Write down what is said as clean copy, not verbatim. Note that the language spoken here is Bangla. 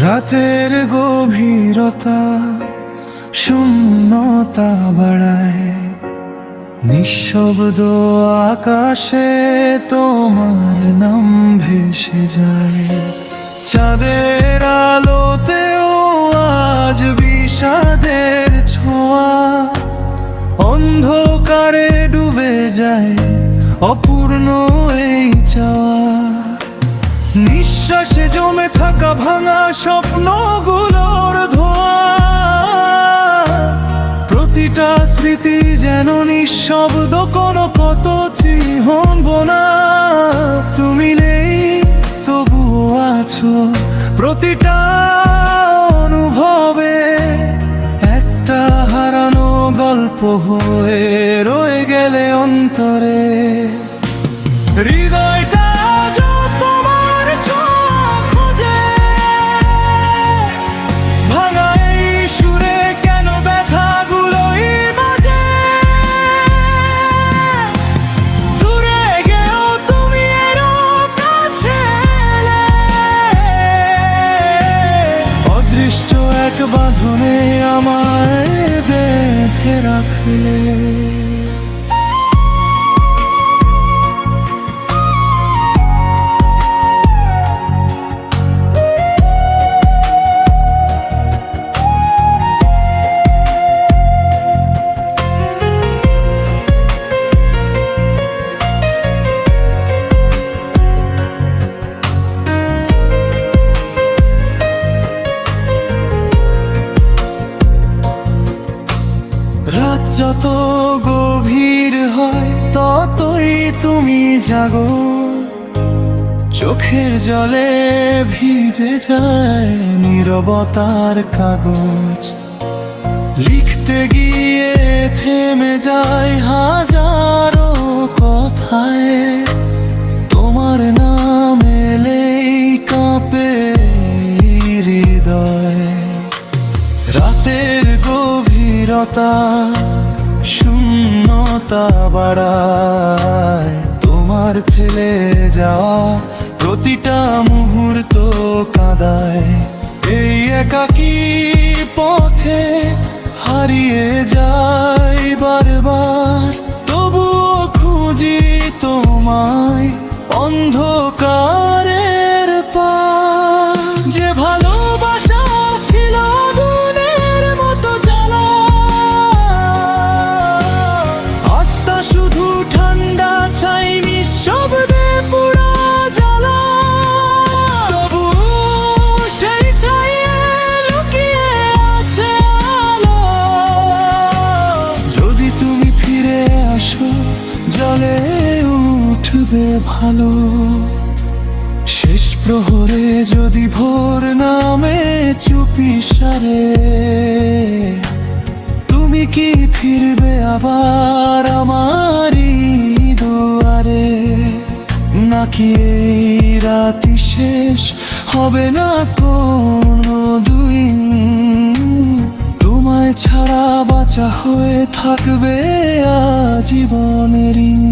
রাতের গভীরতা শূন্যতা বাড়ায়, নিঃশব্দ আকাশে তোমার নাম ভেসে যায়। চাঁদের আলোতেও আজ বিষাদের ছোঁয়া, অন্ধকারে ডুবে যায় অপূর্ণ এই চাওয়া। নিঃশ্বাসে জমে থাকা ভাঙা স্বপ্নগুলোর ধোঁয়া, প্রতিটা স্মৃতি যেন নিঃশব্দ কোনো কত চিহ্ন না। তুমি নেই তবুও আছো প্রতিটা অনুভবে, একটা হারানো গল্প হয়ে রয়ে গেলে অন্তরে। হৃদয়টা এক বাঁধনে আমায় বেঁধে রাখলে। রাত যত গভীর হয় ততই তুমি জাগো, চোখের জলে ভিজে যায় নীরবতার কাগজ। লিখতে গিয়ে থেমে যায় হাজারো কথায়, তোমার নাম এলেই কাঁপে হৃদয়। রাতের গভীরতা শূন্যতা বাড়ায়, তোমার ফেলে যাওয়া প্রতিটা মুহূর্ত কাঁদায়। এই একাকী পথে হারিয়ে যাই বারবার, তবুও খুঁজি তোমায় অন্ধকারের পার। যে ভালোবাসা ছিল আগুনের মতো জ্বালা, আজ তা শুধু ঠান্ডা ছাই নিঃশব্দে পুরা জ্বালা। তবু সেই ছাইয়ে লুকিয়ে আছে আলো, যদি তুমি ফিরে আসো জলে উঠবে ভালো। শেষ প্রহরে যদি ভোর নামে চুপি সারে, তুমি কি ফিরবে আবার আমারই দুয়ারে? নাকি এই রাতি শেষ হবে না কোনো দিন, তোমায় ছাড়া বাঁচা হয়ে থাকবে আজীবনের ঋণ।